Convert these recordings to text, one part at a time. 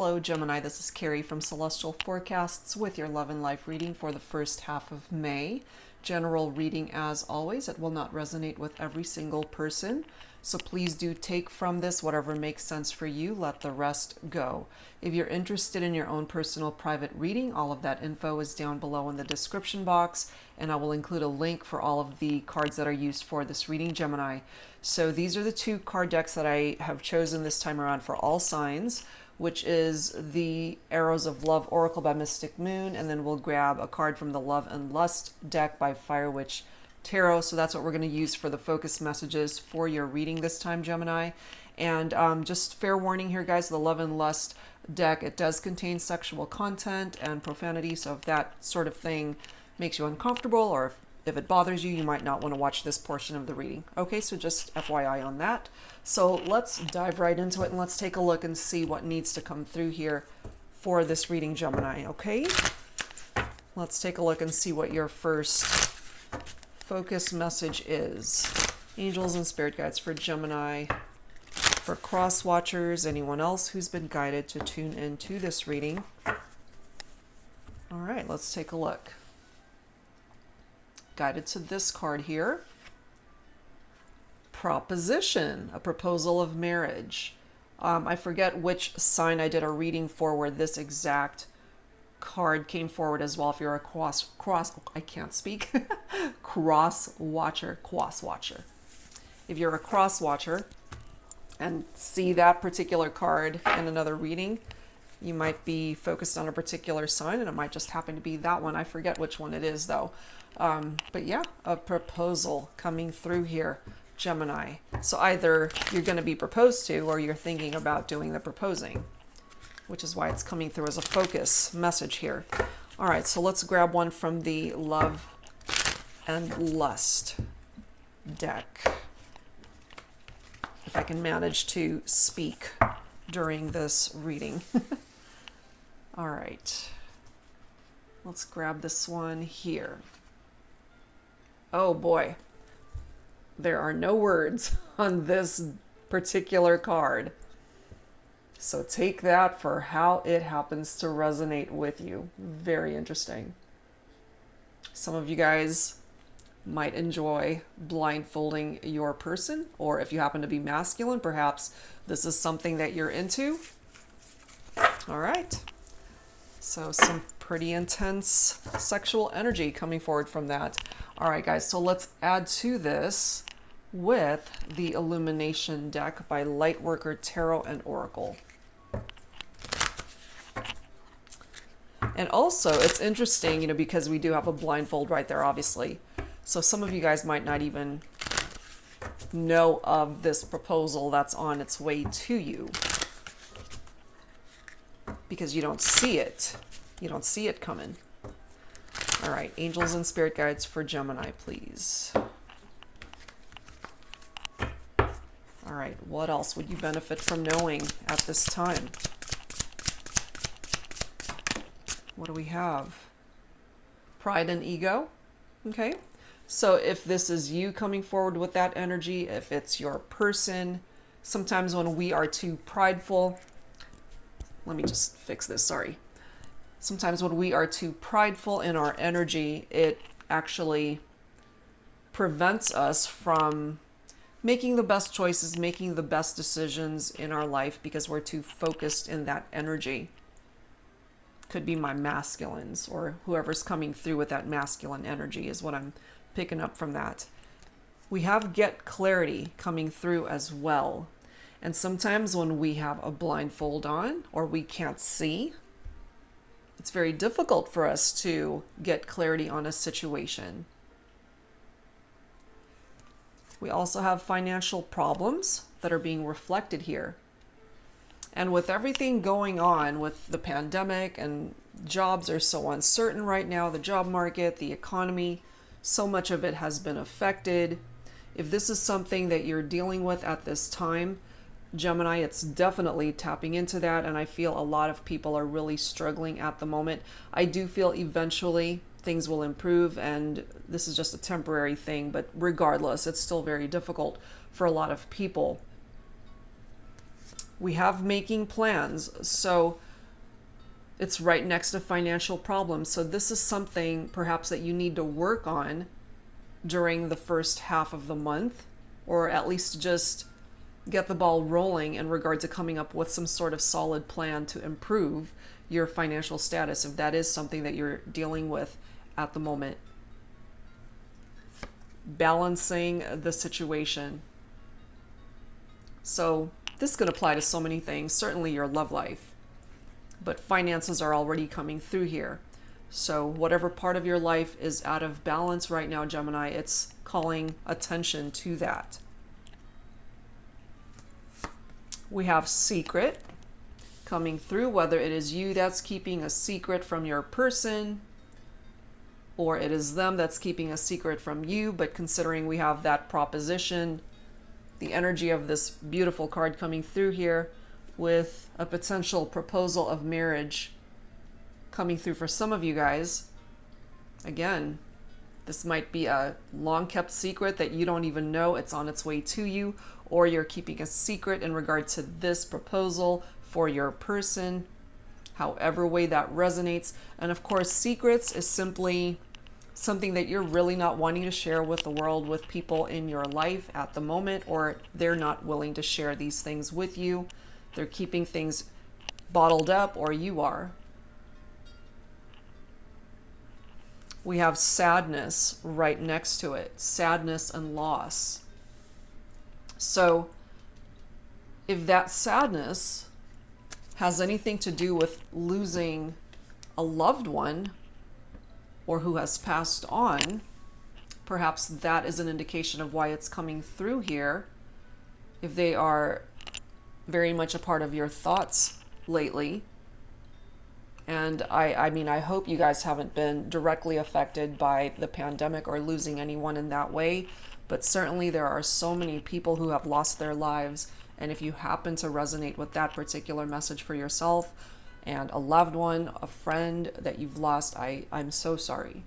Hello Gemini, this is Carrie from Celestial Forecasts with your love and life reading for the first half of May. General reading as always. It will not resonate with every single person. So please do take from this whatever makes sense for you. Let the rest go. If you're interested in your own personal private reading, all of that info is down below in the description box, and I will include a link for all of the cards that are used for this reading, Gemini. So these are the two card decks that I have chosen this time around for all signs, which is the Arrows of Love Oracle by Mystic Moon, and then we'll grab a card from the Love and Lust deck by Fire Witch Tarot. So that's what we're going to use for the focus messages for your reading this time, Gemini. And just fair warning here, guys, the Love and Lust deck, it does contain sexual content and profanity, so if that sort of thing makes you uncomfortable or if it bothers you, you might not want to watch this portion of the reading. Okay, so just FYI on that. So let's dive right into it and let's take a look and see what needs to come through here for this reading, Gemini, okay? Let's take a look and see what your first focus message is. Angels and spirit guides for Gemini, for cross watchers, anyone else who's been guided to tune into this reading. All right, let's take a look. Guided to this card here. Proposition, a proposal of marriage. I forget which sign I did a reading for where this exact card came forward as well. If you're a cross watcher. If you're a cross watcher and see that particular card in another reading, you might be focused on a particular sign, and it might just happen to be that one. I forget which one it is though. But yeah, a proposal coming through here, Gemini. So either you're going to be proposed to or you're thinking about doing the proposing, which is why it's coming through as a focus message here. All right, so let's grab one from the Love and Lust deck. If I can manage to speak during this reading. All right, let's grab this one here. Oh boy, there are no words on this particular card. So take that for how it happens to resonate with you. Very interesting. Some of you guys might enjoy blindfolding your person, or if you happen to be masculine, perhaps this is something that you're into. All right. So some pretty intense sexual energy coming forward from that. All right, guys, so let's add to this with the Illumination Deck by Lightworker Tarot and Oracle. And also, it's interesting, because we do have a blindfold right there, obviously. So some of you guys might not even know of this proposal that's on its way to you, because you don't see it. You don't see it coming. All right, angels and spirit guides for Gemini, please. All right, what else would you benefit from knowing at this time? What do we have? Pride and ego. Okay, so if this is you coming forward with that energy, if it's your person, sometimes when we are too prideful, let me just fix this, sorry. Sometimes when we are too prideful in our energy, it actually prevents us from making the best choices, making the best decisions in our life because we're too focused in that energy. Could be my masculines or whoever's coming through with that masculine energy is what I'm picking up from that. We have get clarity coming through as well. And sometimes when we have a blindfold on or we can't see, it's very difficult for us to get clarity on a situation. We also have financial problems that are being reflected here. And with everything going on with the pandemic and jobs are so uncertain right now, the job market, the economy, so much of it has been affected. If this is something that you're dealing with at this time, Gemini, it's definitely tapping into that, and I feel a lot of people are really struggling at the moment. I do feel eventually things will improve, and this is just a temporary thing, but regardless, it's still very difficult for a lot of people. We have making plans, so It's right next to financial problems. So this is something perhaps that you need to work on during the first half of the month, or at least just get the ball rolling in regard to coming up with some sort of solid plan to improve your financial status, if that is something that you're dealing with at the moment. Balancing the situation. So this could apply to so many things, certainly your love life, but finances are already coming through here. So whatever part of your life is out of balance right now, Gemini, it's calling attention to that. We have secret coming through, whether it is you that's keeping a secret from your person, or it is them that's keeping a secret from you. But considering we have that proposition, the energy of this beautiful card coming through here with a potential proposal of marriage coming through for some of you guys. Again, this might be a long kept secret that you don't even know it's on its way to you, or you're keeping a secret in regard to this proposal for your person, however way that resonates. And of course, secrets is simply something that you're really not wanting to share with the world, with people in your life at the moment, or they're not willing to share these things with you. They're keeping things bottled up, or you are. We have sadness right next to it, sadness and loss. So if that sadness has anything to do with losing a loved one or who has passed on, perhaps that is an indication of why it's coming through here. If they are very much a part of your thoughts lately. And I mean, I hope you guys haven't been directly affected by the pandemic or losing anyone in that way, but certainly there are so many people who have lost their lives. And if you happen to resonate with that particular message for yourself and a loved one, a friend that you've lost, I'm so sorry.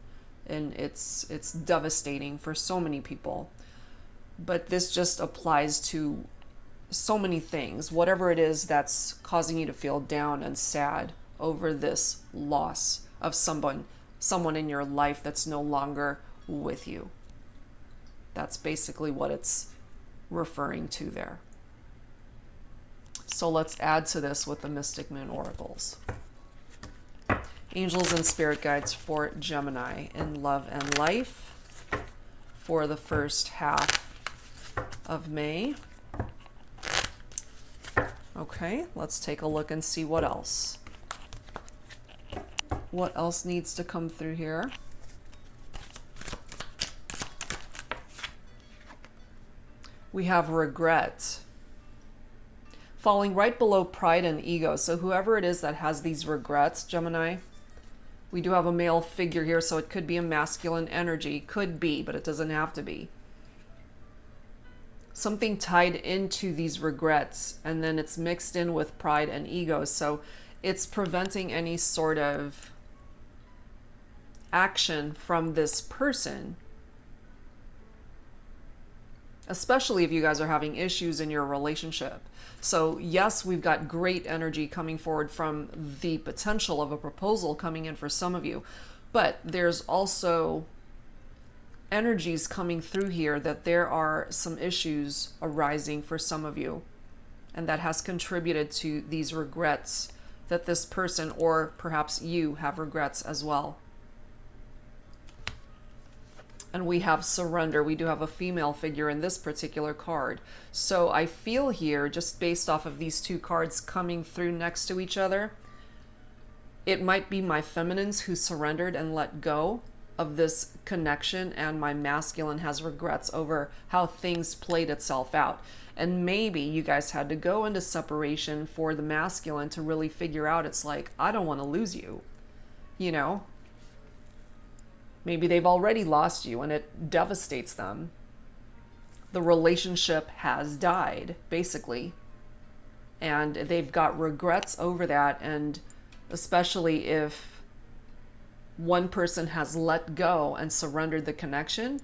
And it's devastating for so many people. But this just applies to so many things, whatever it is that's causing you to feel down and sad over this loss of someone in your life that's no longer with you. That's basically what it's referring to there. So let's add to this with the Mystic Moon Oracles. Angels and Spirit Guides for Gemini in love and life for the first half of May. Okay, let's take a look and see what else. What else needs to come through here? We have regret. Falling right below pride and ego. So whoever it is that has these regrets, Gemini, we do have a male figure here, so it could be a masculine energy. Could be, but it doesn't have to be. Something tied into these regrets, and then it's mixed in with pride and ego. So it's preventing any sort of action from this person, especially if you guys are having issues in your relationship. So yes, we've got great energy coming forward from the potential of a proposal coming in for some of you, but there's also energies coming through here that there are some issues arising for some of you, and that has contributed to these regrets that this person, or perhaps you, have regrets as well. And we have surrender. We do have a female figure in this particular card. So I feel here, just based off of these two cards coming through next to each other, it might be my feminines who surrendered and let go of this connection, and my masculine has regrets over how things played itself out. And maybe you guys had to go into separation for the masculine to really figure out, it's like, I don't want to lose you, you know? Maybe they've already lost you and it devastates them. The relationship has died, basically. And they've got regrets over that. And especially if one person has let go and surrendered the connection,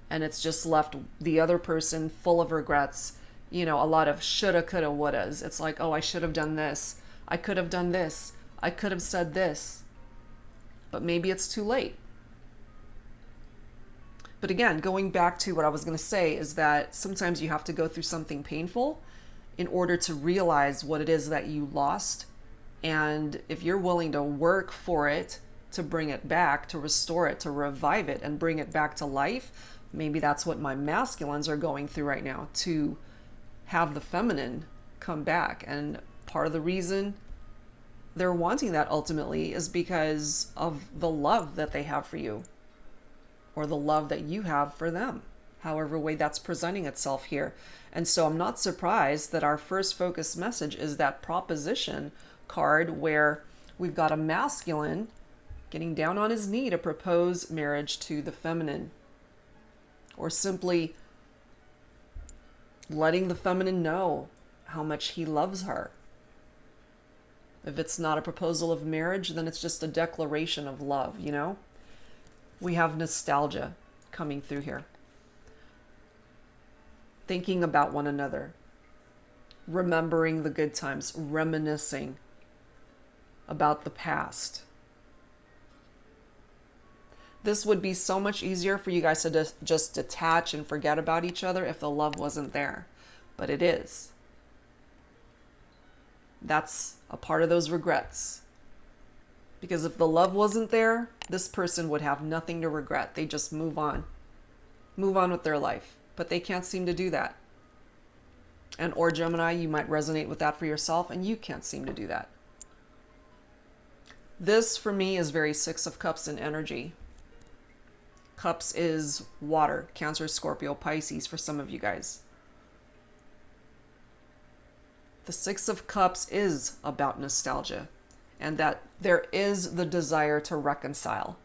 and it's just left the other person full of regrets, you know, a lot of shoulda, coulda, wouldas. It's like, oh, I should have done this. I could have done this. I could have said this, but maybe it's too late. But again, going back to what I was going to say is that sometimes you have to go through something painful in order to realize what it is that you lost. And if you're willing to work for it, to bring it back, to restore it, to revive it, and bring it back to life, maybe that's what my masculines are going through right now, to have the feminine come back. And part of the reason they're wanting that ultimately is because of the love that they have for you, or the love that you have for them, however way that's presenting itself here. And so I'm not surprised that our first focus message is that proposition card, where we've got a masculine getting down on his knee to propose marriage to the feminine, or simply letting the feminine know how much he loves her. If it's not a proposal of marriage, then it's just a declaration of love, you know? We have nostalgia coming through here. Thinking about one another. Remembering the good times. Reminiscing about the past. This would be so much easier for you guys to just detach and forget about each other if the love wasn't there. But it is. That's a part of those regrets. Because if the love wasn't there, this person would have nothing to regret. They just move on. Move on with their life. But they can't seem to do that. And or Gemini, you might resonate with that for yourself, and you can't seem to do that. This, for me, is very Six of Cups in energy. Cups is water. Cancer, Scorpio, Pisces for some of you guys. The Six of Cups is about nostalgia, and that there is the desire to reconcile.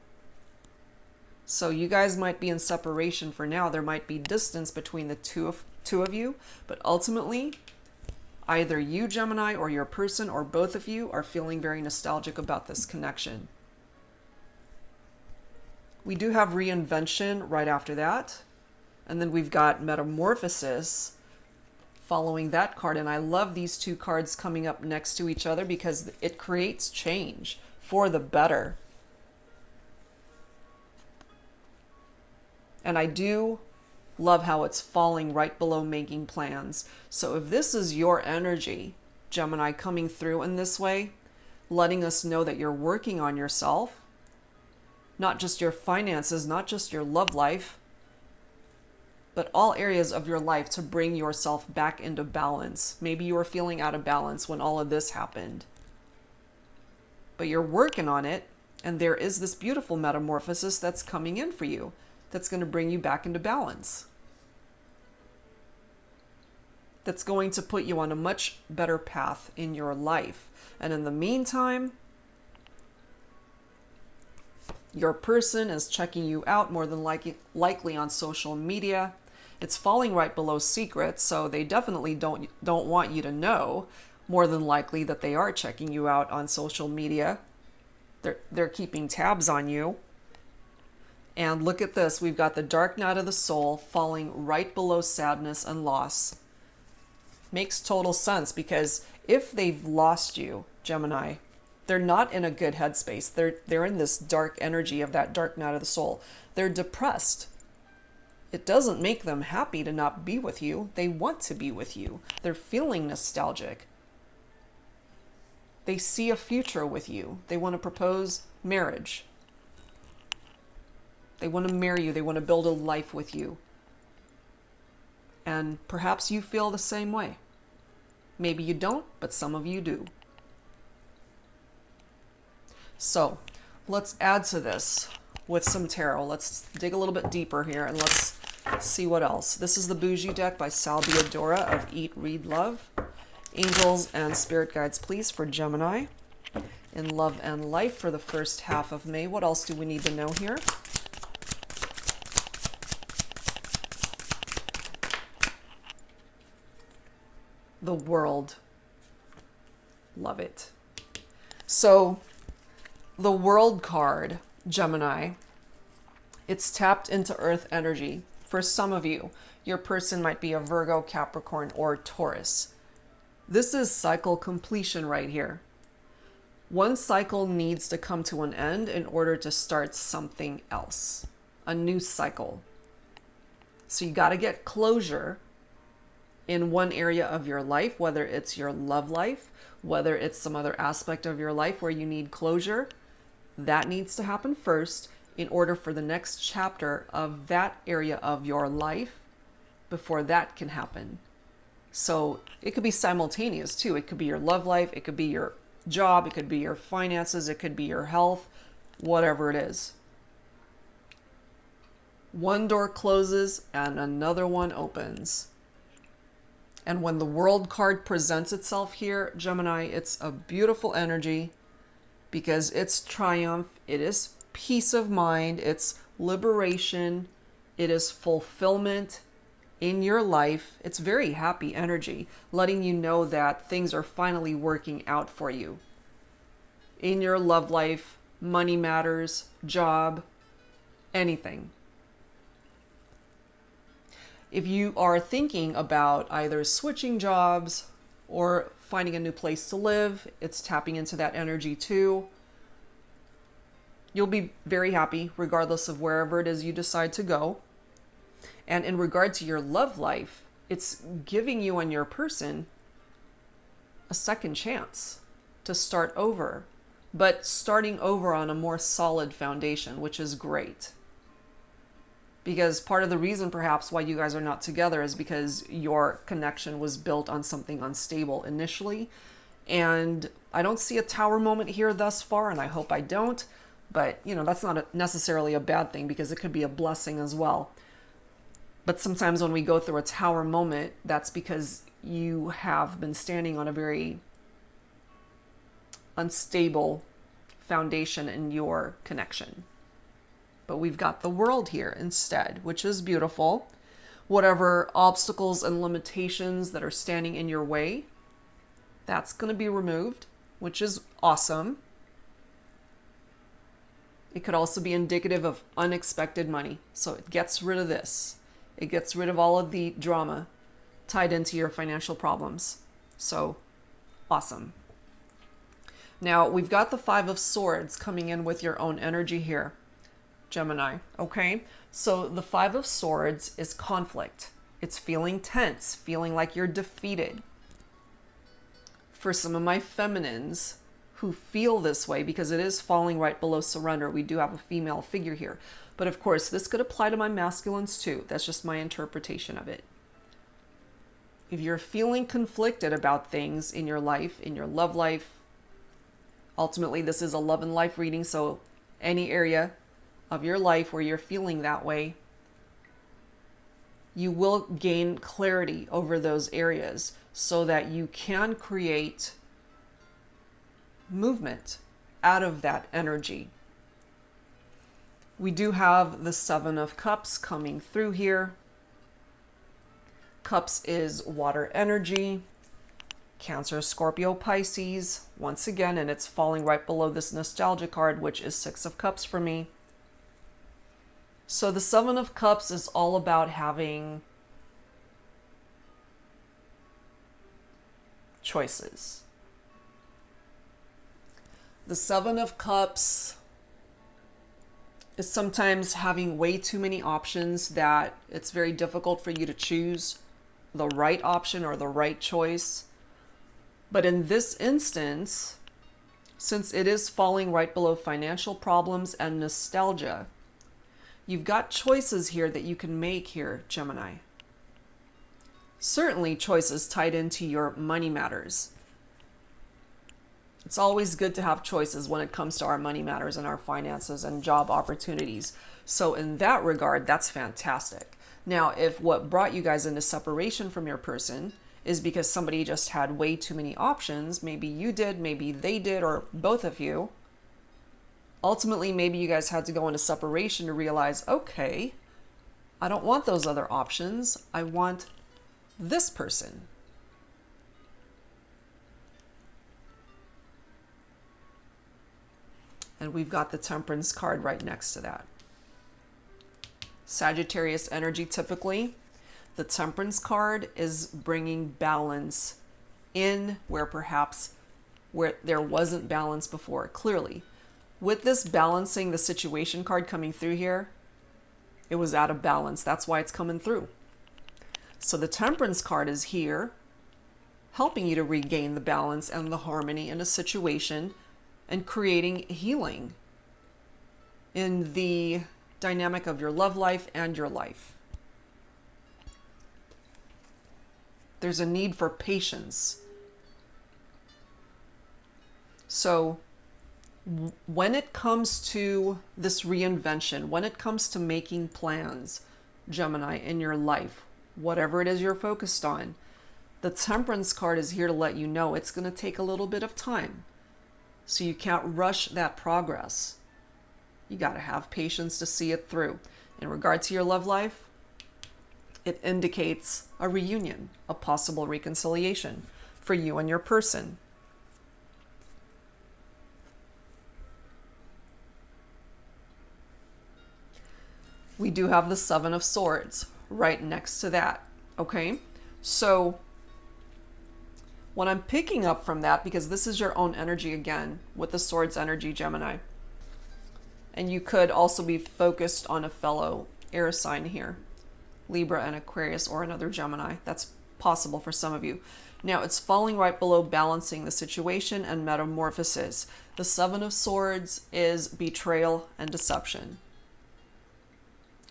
So you guys might be in separation for now. There might be distance between the two of you, but ultimately, either you, Gemini, or your person, or both of you are feeling very nostalgic about this connection. We do have reinvention right after that. And then we've got metamorphosis following that card. And I love these two cards coming up next to each other because it creates change for the better. And I do love how it's falling right below making plans. So if this is your energy, Gemini, coming through in this way, letting us know that you're working on yourself, not just your finances, not just your love life, but all areas of your life to bring yourself back into balance. Maybe you were feeling out of balance when all of this happened, but you're working on it, and there is this beautiful metamorphosis that's coming in for you that's going to bring you back into balance. That's going to put you on a much better path in your life. And in the meantime, your person is checking you out more than likely on social media. It's falling right below secrets, so they definitely don't want you to know, more than likely, that they are checking you out on social media. They're keeping tabs on you. And look at this. We've got the dark night of the soul falling right below sadness and loss. Makes total sense, because if they've lost you, Gemini, they're not in a good headspace. They're in this dark energy of that dark night of the soul. They're depressed. It doesn't make them happy to not be with you. They want to be with you. They're feeling nostalgic. They see a future with you. They want to propose marriage. They want to marry you. They want to build a life with you. And perhaps you feel the same way. Maybe you don't, but some of you do. So let's add to this with some tarot. Let's dig a little bit deeper here and let's see what else. This is the Bougie deck by Biadora of Eat, Read, Love. Angels and spirit guides, please, for Gemini in love and life for the first half of May. What else do we need to know here? The World. Love it. So the World card, Gemini, it's tapped into earth energy. For some of you, your person might be a Virgo, Capricorn, or Taurus. This is cycle completion right here. One cycle needs to come to an end in order to start something else, a new cycle. So you got to get closure in one area of your life, whether it's your love life, whether it's some other aspect of your life where you need closure. That needs to happen first in order for the next chapter of that area of your life before that can happen. So it could be simultaneous too. It could be your love life, it could be your job, it could be your finances, it could be your health, whatever it is. One door closes and another one opens. And when the World card presents itself here, Gemini, it's a beautiful energy because it's triumph, it is peace of mind, it's liberation, it is fulfillment in your life. It's very happy energy, letting you know that things are finally working out for you. In your love life, money matters, job, anything. If you are thinking about either switching jobs or finding a new place to live, it's tapping into that energy too. You'll be very happy regardless of wherever it is you decide to go. And in regard to your love life, it's giving you and your person a second chance to start over, but starting over on a more solid foundation, which is great. Because part of the reason perhaps why you guys are not together is because your connection was built on something unstable initially. And I don't see a tower moment here thus far, and I hope I don't. But, that's not necessarily a bad thing because it could be a blessing as well. But sometimes when we go through a tower moment, that's because you have been standing on a very unstable foundation in your connection. But we've got the World here instead, which is beautiful. Whatever obstacles and limitations that are standing in your way, that's going to be removed, which is awesome. It could also be indicative of unexpected money. So it gets rid of this. It gets rid of all of the drama tied into your financial problems. So awesome. Now we've got the Five of Swords coming in with your own energy here, Gemini. Okay. So the Five of Swords is conflict. It's feeling tense, feeling like you're defeated. For some of my feminines who feel this way, because it is falling right below surrender, we do have a female figure here. But of course, this could apply to my masculines too. That's just my interpretation of it. If you're feeling conflicted about things in your life, in your love life, ultimately this is a love and life reading, so any area of your life where you're feeling that way, you will gain clarity over those areas so that you can create movement out of that energy. We do have the Seven of Cups coming through here. Cups is water energy. Cancer, Scorpio, Pisces, once again, and it's falling right below this nostalgia card, which is Six of Cups for me. So the Seven of Cups is all about having choices. The Seven of Cups is sometimes having way too many options that it's very difficult for you to choose the right option or the right choice. But in this instance, since it is falling right below financial problems and nostalgia, you've got choices here that you can make here, Gemini. Certainly choices tied into your money matters. It's always good to have choices when it comes to our money matters and our finances and job opportunities. So in that regard, that's fantastic. Now, if what brought you guys into separation from your person is because somebody just had way too many options, maybe you did, maybe they did, or both of you, ultimately, maybe you guys had to go into separation to realize, okay, I don't want those other options. I want this person. And we've got the Temperance card right next to that. Sagittarius energy, typically, the Temperance card is bringing balance in where perhaps where there wasn't balance before, clearly. With this balancing the situation card coming through here, it was out of balance. That's why it's coming through. So the Temperance card is here, helping you to regain the balance and the harmony in a situation and creating healing in the dynamic of your love life and your life. There's a need for patience. So when it comes to this reinvention, when it comes to making plans, Gemini, in your life, whatever it is you're focused on, the Temperance card is here to let you know it's going to take a little bit of time. So you can't rush that progress. You got to have patience to see it through. In regard to your love life, it indicates a reunion, a possible reconciliation for you and your person. We do have the Seven of Swords right next to that, okay? So what I'm picking up from that, because this is your own energy again, with the Swords energy, Gemini, and you could also be focused on a fellow air sign here, Libra and Aquarius, or another Gemini. That's possible for some of you. Now, it's falling right below balancing the situation and metamorphosis. The Seven of Swords is betrayal and deception.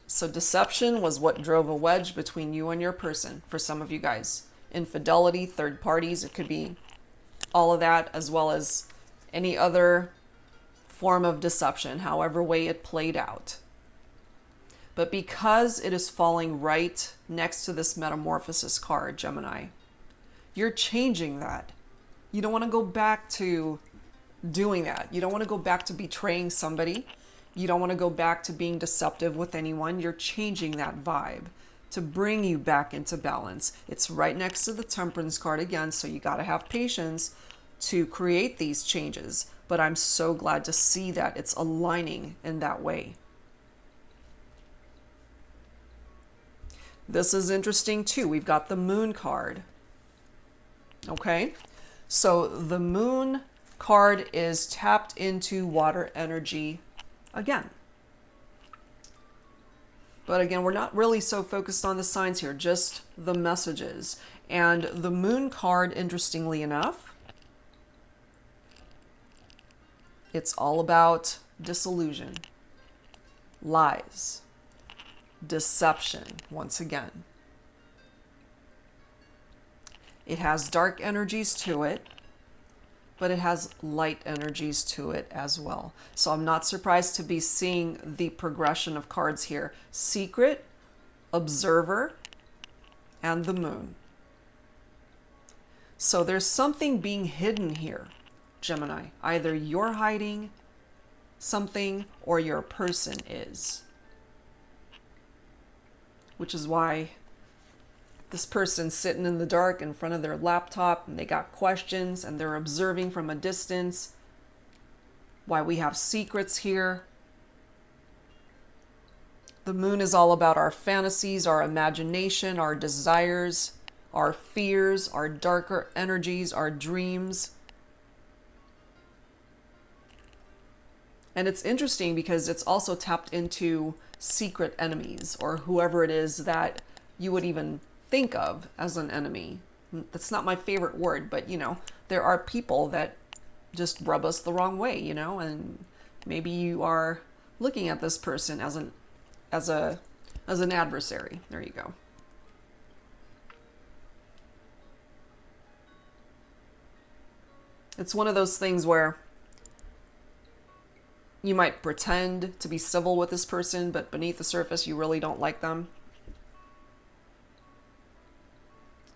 So deception was what drove a wedge between you and your person for some of you guys. Infidelity, third parties, it could be all of that, as well as any other form of deception, however way it played out. But because it is falling right next to this metamorphosis card, Gemini, you're changing that. You don't want to go back to doing that. You don't want to go back to betraying somebody. You don't want to go back to being deceptive with anyone. You're changing that vibe to bring you back into balance. It's right next to the Temperance card again, so you got to have patience to create these changes. But I'm so glad to see that it's aligning in that way. This is interesting too. We've got the Moon card. Okay, so the Moon card is tapped into water energy again. But again, we're not really so focused on the signs here, just the messages. And the Moon card, interestingly enough, it's all about disillusion, lies, deception, once again. It has dark energies to it, but it has light energies to it as well. So I'm not surprised to be seeing the progression of cards here. Secret, Observer, and the Moon. So there's something being hidden here, Gemini. Either you're hiding something or your person is. Which is why this person's sitting in the dark in front of their laptop and they got questions and they're observing from a distance. Why we have secrets here. The Moon is all about our fantasies, our imagination, our desires, our fears, our darker energies, our dreams. And it's interesting because it's also tapped into secret enemies, or whoever it is that you would even think of as an enemy. That's not my favorite word, but you know, there are people that just rub us the wrong way, you know, and maybe you are looking at this person as an adversary. There you go. It's one of those things where you might pretend to be civil with this person, but beneath the surface you really don't like them.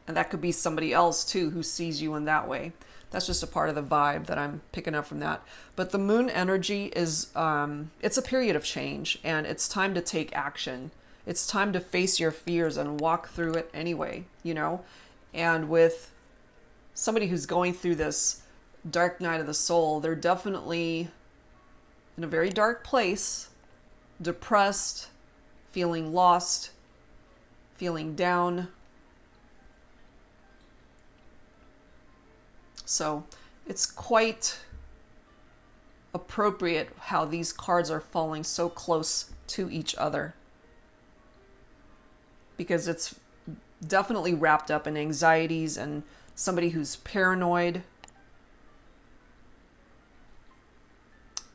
And that could be somebody else too who sees you in that way. That's just a part of the vibe that I'm picking up from that. But the Moon energy is, it's a period of change, and it's time to take action. It's time to face your fears and walk through it anyway, you know? And with somebody who's going through this dark night of the soul, they're definitely in a very dark place, depressed, feeling lost, feeling down. So It's quite appropriate how these cards are falling so close to each other, because it's definitely wrapped up in anxieties and somebody who's paranoid.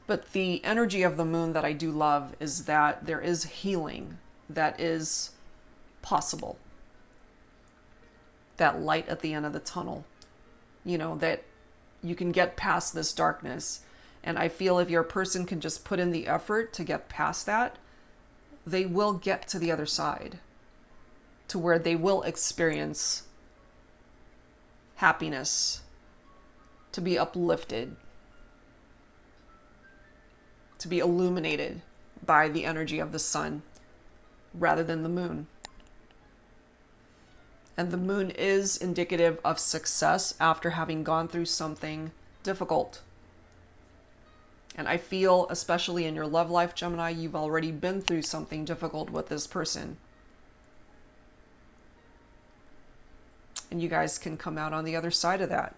But the energy of the moon that I do love is that there is healing that is possible. That light at the end of the tunnel, you know, that you can get past this darkness. And I feel if your person can just put in the effort to get past that, they will get to the other side, to where they will experience happiness, to be uplifted, to be illuminated by the energy of the sun rather than the moon. And the moon is indicative of success after having gone through something difficult. And I feel, especially in your love life, Gemini, you've already been through something difficult with this person. And you guys can come out on the other side of that.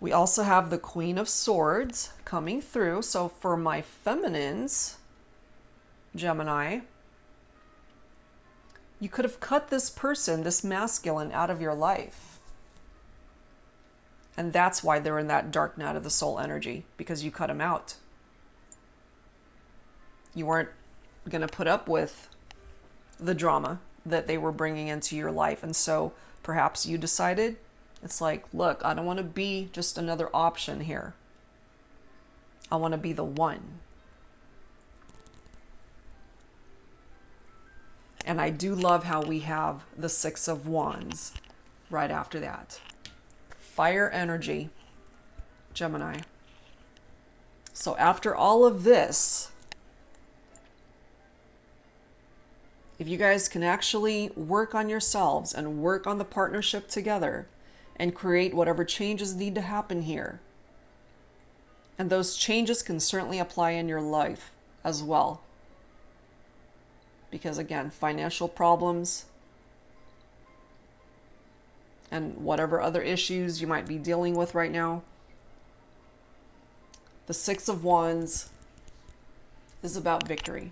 We also have the Queen of Swords coming through. So for my feminines, Gemini, you could have cut this person, this masculine, out of your life. And that's why they're in that dark night of the soul energy, because you cut them out. You weren't going to put up with the drama that they were bringing into your life. And so perhaps you decided, it's like, look, I don't want to be just another option here. I want to be the one. And I do love how we have the Six of Wands right after that. Fire energy, Gemini. So after all of this, if you guys can actually work on yourselves and work on the partnership together and create whatever changes need to happen here, and those changes can certainly apply in your life as well. Because again, financial problems and whatever other issues you might be dealing with right now, the Six of Wands is about victory.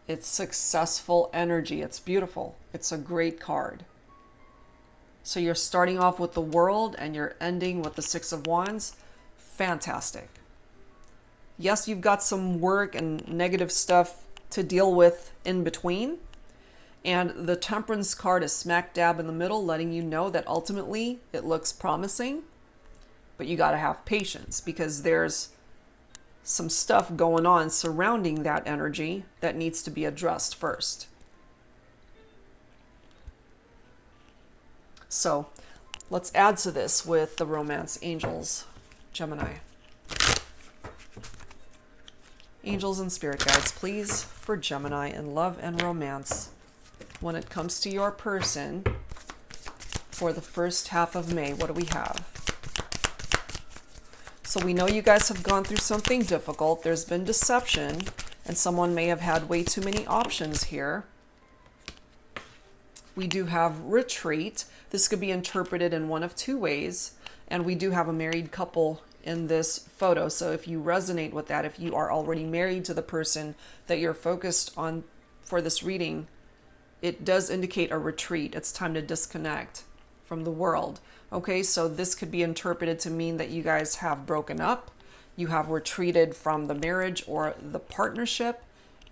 It's successful energy. It's beautiful. It's a great card. So you're starting off with the World and you're ending with the Six of Wands. Fantastic. Yes, you've got some work and negative stuff to deal with in between. And the Temperance card is smack dab in the middle, letting you know that ultimately it looks promising, but you got to have patience because there's some stuff going on surrounding that energy that needs to be addressed first. So let's add to this with the romance angels, Gemini. Angels and spirit guides, please, for Gemini in love and romance when it comes to your person for the first half of May. What do we have? So we know you guys have gone through something difficult. There's been deception, and someone may have had way too many options here. We do have retreat. This could be interpreted in one of two ways. And we do have a married couple in this photo. So if you resonate with that, if you are already married to the person that you're focused on for this reading, it does indicate a retreat. It's time to disconnect from the world. Okay, so this could be interpreted to mean that you guys have broken up, you have retreated from the marriage or the partnership,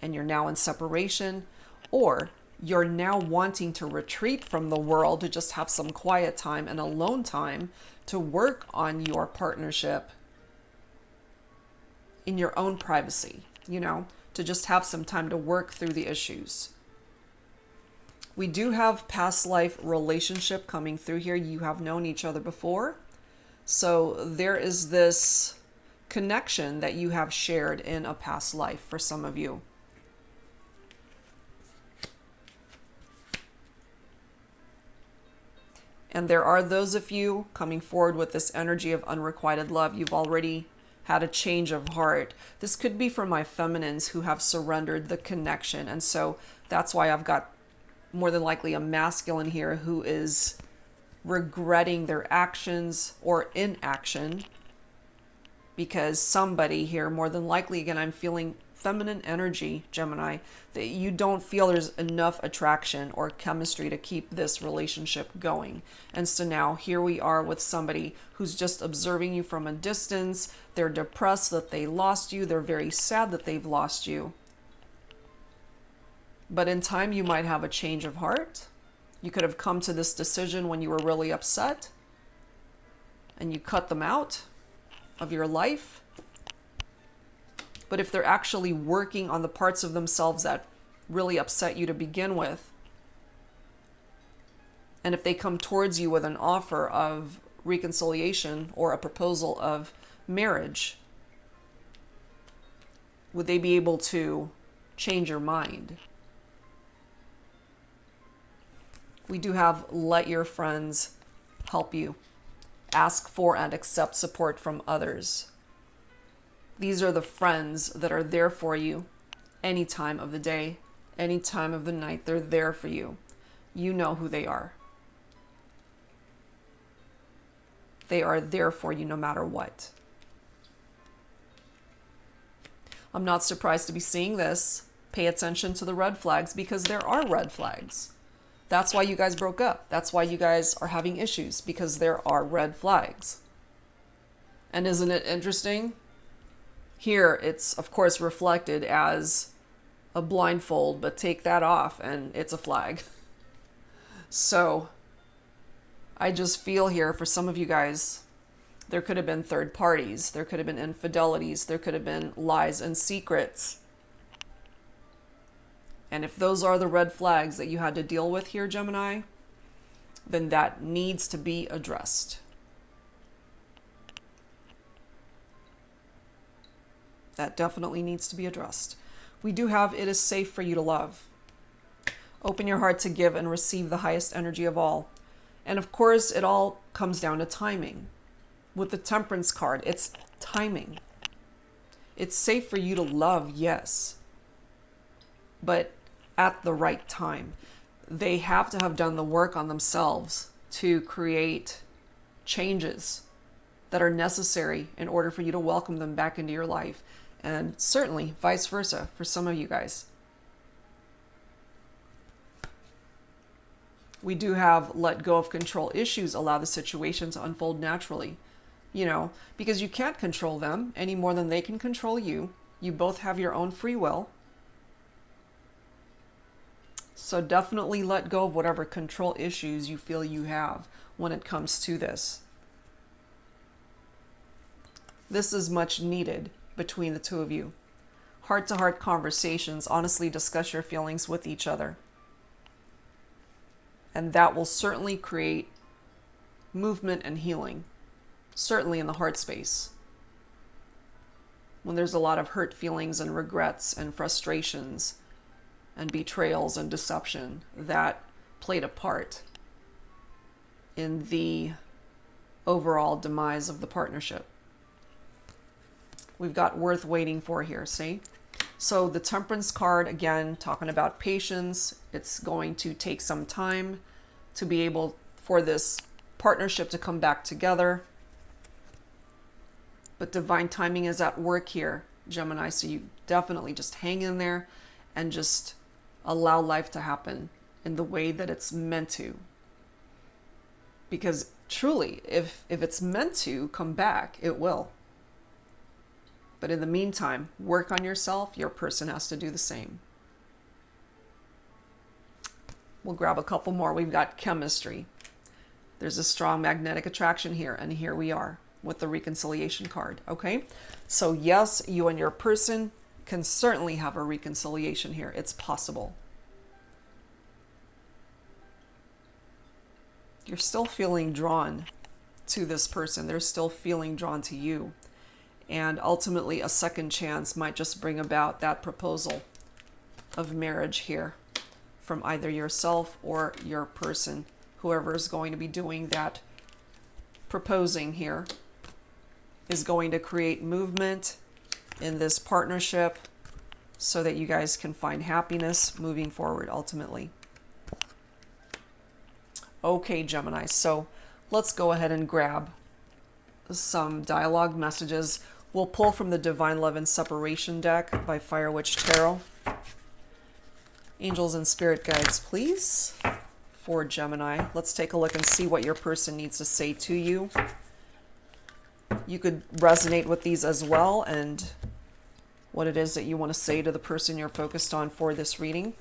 and you're now in separation, or you're now wanting to retreat from the world to just have some quiet time and alone time to work on your partnership in your own privacy, you know, to just have some time to work through the issues. We do have past life relationship coming through here. You have known each other before. So there is this connection that you have shared in a past life for some of you. And there are those of you coming forward with this energy of unrequited love. You've already had a change of heart. This could be for my feminines who have surrendered the connection. And so that's why I've got more than likely a masculine here who is regretting their actions or inaction, because somebody here, more than likely, again, I'm feeling feminine energy, Gemini, that you don't feel there's enough attraction or chemistry to keep this relationship going. And so now here we are with somebody who's just observing you from a distance. They're depressed that they lost you. They're very sad that they've lost you. But in time, you might have a change of heart. You could have come to this decision when you were really upset and you cut them out of your life. But if they're actually working on the parts of themselves that really upset you to begin with, and if they come towards you with an offer of reconciliation or a proposal of marriage, would they be able to change your mind? We do have let your friends help you. Ask for and accept support from others. These are the friends that are there for you any time of the day, any time of the night. They're there for you. You know who they are. They are there for you no matter what. I'm not surprised to be seeing this. Pay attention to the red flags, because there are red flags. That's why you guys broke up. That's why you guys are having issues, because there are red flags. And isn't it interesting? Here, it's of course reflected as a blindfold, but take that off and it's a flag. So I just feel here for some of you guys, there could have been third parties. There could have been infidelities. There could have been lies and secrets. And if those are the red flags that you had to deal with here, Gemini, then that needs to be addressed. That definitely needs to be addressed. We do have, it is safe for you to love. Open your heart to give and receive the highest energy of all. And of course, it all comes down to timing. With the Temperance card, it's timing. It's safe for you to love, yes, but at the right time. They have to have done the work on themselves to create changes that are necessary in order for you to welcome them back into your life. And certainly vice versa for some of you guys. We do have let go of control issues, allow the situation to unfold naturally. You know, because you can't control them any more than they can control you. You both have your own free will. So definitely let go of whatever control issues you feel you have when it comes to this. This is much needed between the two of you. Heart-to-heart conversations, honestly discuss your feelings with each other. And that will certainly create movement and healing, certainly in the heart space. When there's a lot of hurt feelings and regrets and frustrations and betrayals and deception that played a part in the overall demise of the partnership. We've got worth waiting for here, see? So the Temperance card, again, talking about patience. It's going to take some time to be able for this partnership to come back together. But divine timing is at work here, Gemini. So you definitely just hang in there and just allow life to happen in the way that it's meant to. Because truly, if it's meant to come back, it will. But in the meantime, work on yourself. Your person has to do the same. We'll grab a couple more. We've got chemistry. There's a strong magnetic attraction here. And here we are with the reconciliation card. Okay. So yes, you and your person can certainly have a reconciliation here. It's possible. You're still feeling drawn to this person. They're still feeling drawn to you. And ultimately, a second chance might just bring about that proposal of marriage here from either yourself or your person. Whoever is going to be doing that proposing here is going to create movement in this partnership so that you guys can find happiness moving forward ultimately. Okay, Gemini, so let's go ahead and grab some dialogue messages. We'll pull from the Divine Love and Separation deck by Fire Witch Tarot. Angels and spirit guides, please, for Gemini. Let's take a look and see what your person needs to say to you. You could resonate with these as well, and what it is that you want to say to the person you're focused on for this reading.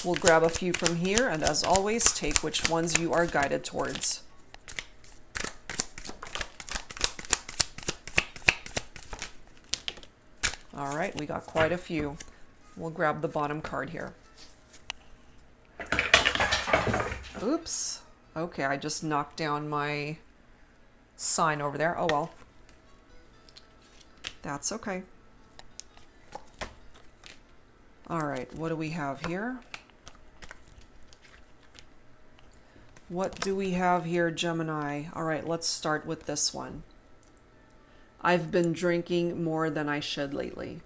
We'll grab a few from here, and as always, take which ones you are guided towards. All right, we got quite a few. We'll grab the bottom card here. Oops. Okay, I just knocked down my sign over there. Oh well. That's okay. All right, what do we have here? What do we have here, Gemini? All right, let's start with this one. I've been drinking more than I should lately.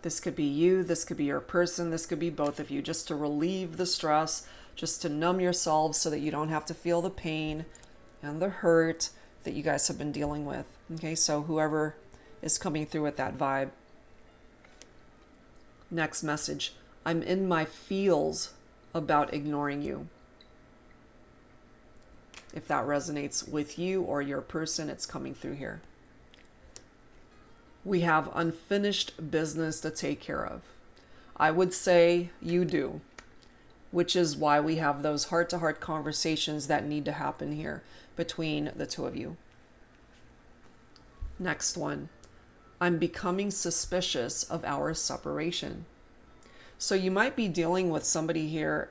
This could be you, this could be your person, this could be both of you, just to relieve the stress, just to numb yourselves so that you don't have to feel the pain and the hurt that you guys have been dealing with. Okay, so whoever is coming through with that vibe. Next message. I'm in my feels about ignoring you. If that resonates with you or your person, it's coming through here. We have unfinished business to take care of. I would say you do, which is why we have those heart-to-heart conversations that need to happen here between the two of you. Next one. I'm becoming suspicious of our separation. So you might be dealing with somebody here,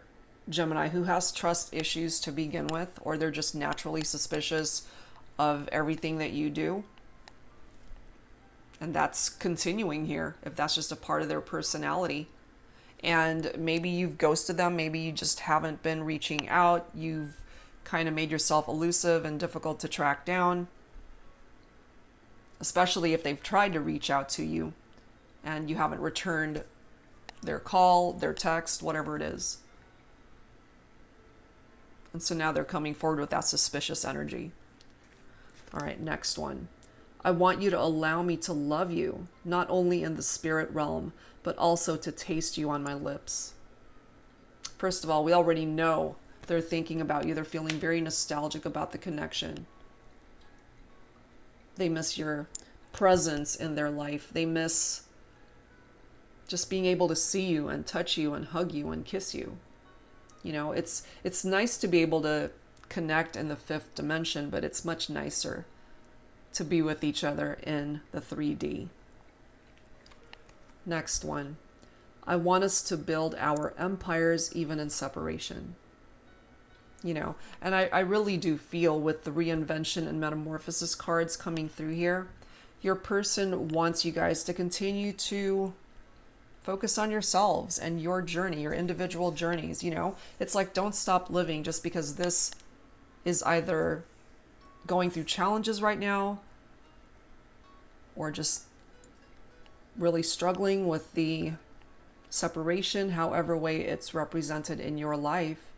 Gemini, who has trust issues to begin with, or they're just naturally suspicious of everything that you do. And that's continuing here, if that's just a part of their personality. And maybe you've ghosted them, maybe you just haven't been reaching out, you've kind of made yourself elusive and difficult to track down, especially if they've tried to reach out to you and you haven't returned their call, their text, whatever it is. And so now they're coming forward with that suspicious energy. All right, next one. I want you to allow me to love you, not only in the spirit realm, but also to taste you on my lips. First of all, we already know they're thinking about you. They're feeling very nostalgic about the connection. They miss your presence in their life. They miss just being able to see you and touch you and hug you and kiss you. You know, it's nice to be able to connect in the fifth dimension, but it's much nicer to be with each other in the 3D. Next one. I want us to build our empires even in separation. You know, and I really do feel with the reinvention and metamorphosis cards coming through here, your person wants you guys to continue to focus on yourselves and your journey, your individual journeys. You know, it's like, don't stop living just because this is either going through challenges right now or just really struggling with the separation, however way it's represented in your life.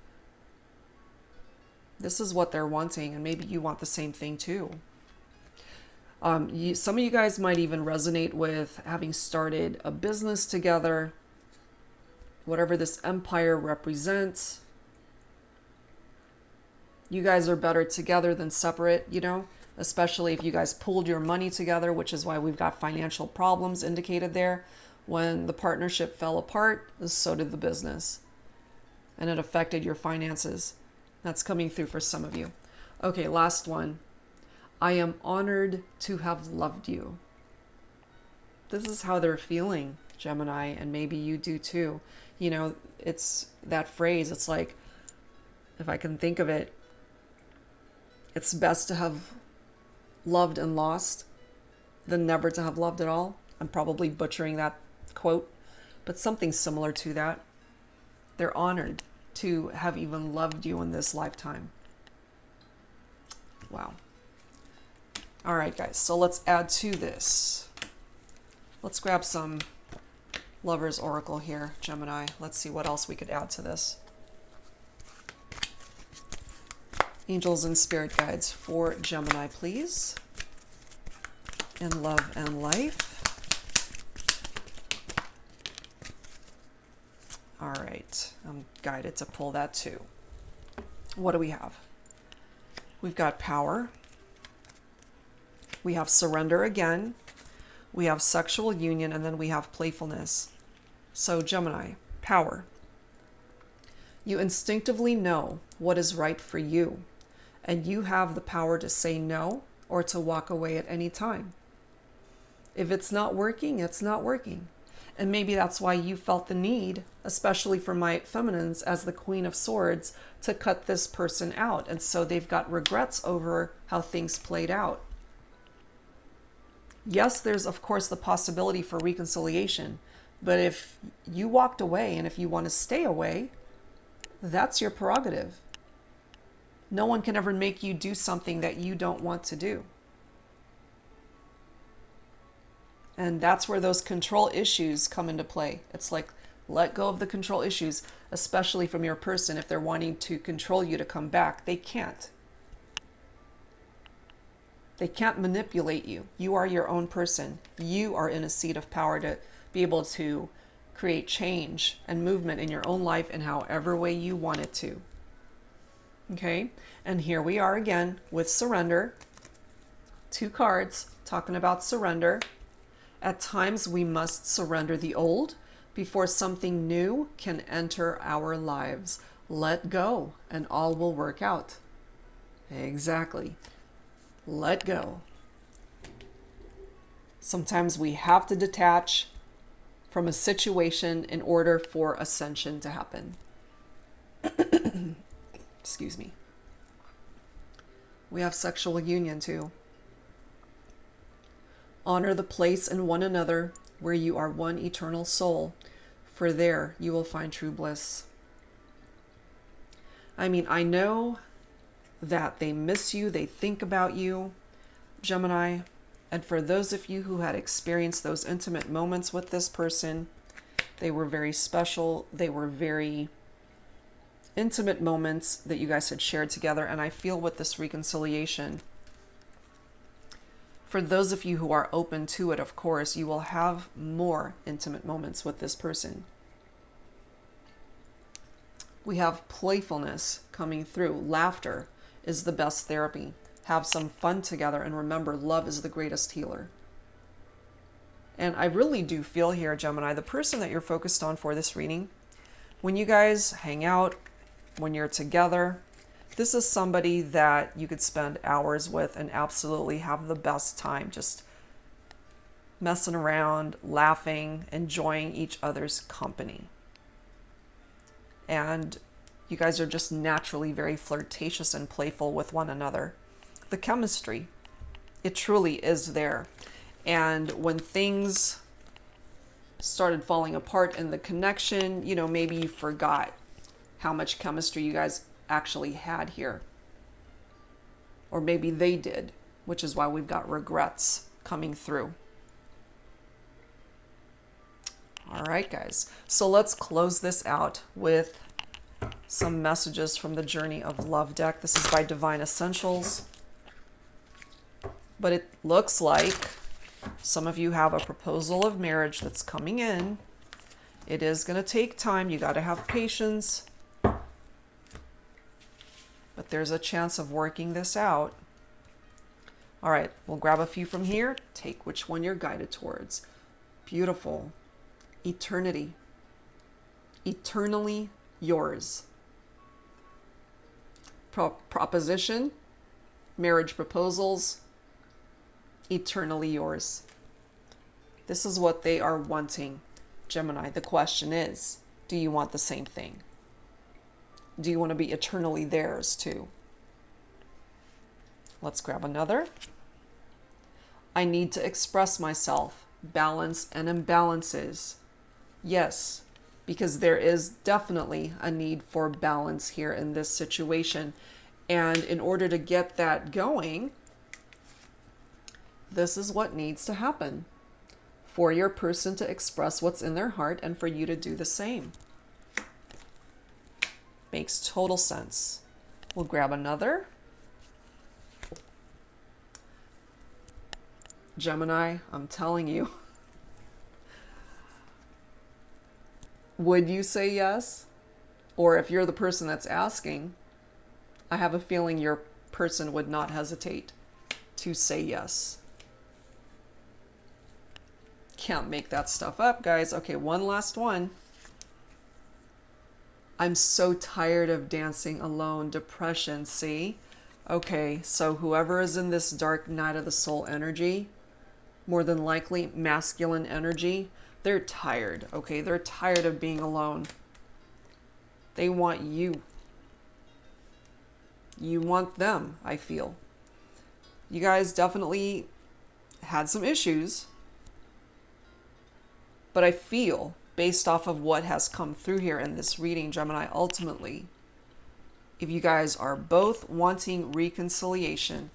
This is what they're wanting, and maybe you want the same thing too. Some of you guys might even resonate with having started a business together, whatever this empire represents. You guys are better together than separate, you know, especially if you guys pooled your money together, which is why we've got financial problems indicated there. When the partnership fell apart, so did the business, and it affected your finances. That's coming through for some of you. Okay, last one. I am honored to have loved you. This is how they're feeling, Gemini, and maybe you do too. You know, it's that phrase. It's like, if I can think of it, it's best to have loved and lost than never to have loved at all. I'm probably butchering that quote, but something similar to that. They're honored to have even loved you in this lifetime. Wow. All right, guys, so let's add to this. Let's grab some Lover's Oracle here, Gemini. Let's see what else we could add to this. Angels and spirit guides for Gemini, please. In love and life. All right, I'm guided to pull that too. What do we have? We've got power. We have surrender again. We have sexual union, and then we have playfulness. So Gemini, power. You instinctively know what is right for you, and you have the power to say no or to walk away at any time. If it's not working, it's not working. And maybe that's why you felt the need, especially for my feminines as the Queen of Swords, to cut this person out. And so they've got regrets over how things played out. Yes, there's of course the possibility for reconciliation, but if you walked away and if you want to stay away, that's your prerogative. No one can ever make you do something that you don't want to do. And that's where those control issues come into play. It's like, let go of the control issues, especially from your person. If they're wanting to control you to come back, they can't. They can't manipulate you. You are your own person. You are in a seat of power to be able to create change and movement in your own life in however way you want it to. Okay? And here we are again with surrender. 2 cards talking about surrender. At times we must surrender the old before something new can enter our lives. Let go and all will work out. Exactly. Let go. Sometimes we have to detach from a situation in order for ascension to happen. Excuse me. We have sexual union too. Honor the place in one another where you are one eternal soul, for there you will find true bliss. I mean, I know that they miss you, they think about you, Gemini, and for those of you who had experienced those intimate moments with this person, they were very special, they were very intimate moments that you guys had shared together, and I feel with this reconciliation, for those of you who are open to it, of course, you will have more intimate moments with this person. We have playfulness coming through. Laughter is the best therapy. Have some fun together, and remember, love is the greatest healer. And I really do feel here, Gemini, the person that you're focused on for this reading, when you guys hang out, when you're together, this is somebody that you could spend hours with and absolutely have the best time, just messing around, laughing, enjoying each other's company. And you guys are just naturally very flirtatious and playful with one another. The chemistry, it truly is there. And when things started falling apart in the connection, you know, maybe you forgot how much chemistry you guys actually had here. Or maybe they did, which is why we've got regrets coming through. All right, guys. So let's close this out with some messages from the Journey of Love deck. This is by Divine Essentials. But it looks like some of you have a proposal of marriage that's coming in. It is going to take time. You got to have patience. But there's a chance of working this out. All right, we'll grab a few from here. Take which one you're guided towards. Beautiful. Eternity. Eternally yours. Proposition. Marriage proposals. Eternally yours. This is what they are wanting, Gemini. The question is, do you want the same thing? Do you want to be eternally theirs too? Let's grab another. I need to express myself, balance and imbalances. Yes, because there is definitely a need for balance here in this situation. And in order to get that going, this is what needs to happen. For your person to express what's in their heart and for you to do the same. Makes total sense. We'll grab another. Gemini, I'm telling you. Would you say yes? Or if you're the person that's asking, I have a feeling your person would not hesitate to say yes. Can't make that stuff up, guys. Okay, one last one. I'm so tired of dancing alone. Depression, see? Okay, so whoever is in this dark night of the soul energy, more than likely masculine energy, they're tired, okay? They're tired of being alone. They want you. You want them, I feel. You guys definitely had some issues, but I feel, based off of what has come through here in this reading, Gemini, ultimately, if you guys are both wanting reconciliation,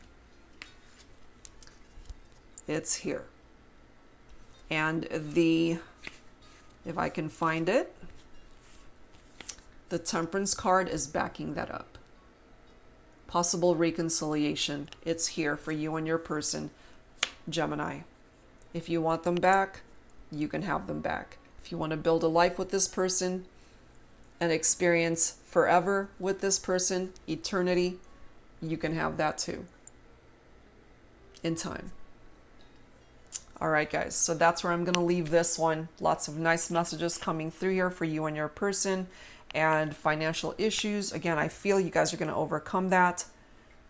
it's here. And if I can find it, the Temperance card is backing that up. Possible reconciliation. It's here for you and your person, Gemini. If you want them back, you can have them back. If you want to build a life with this person and experience forever with this person, eternity, you can have that too. In time. All right, guys. So that's where I'm going to leave this one. Lots of nice messages coming through here for you and your person. And financial issues. Again, I feel you guys are going to overcome that.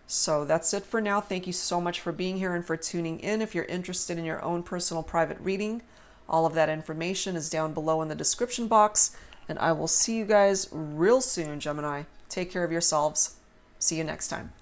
So that's it for now. Thank you so much for being here and for tuning in. If you're interested in your own personal private reading, all of that information is down below in the description box. And I will see you guys real soon, Gemini. Take care of yourselves. See you next time.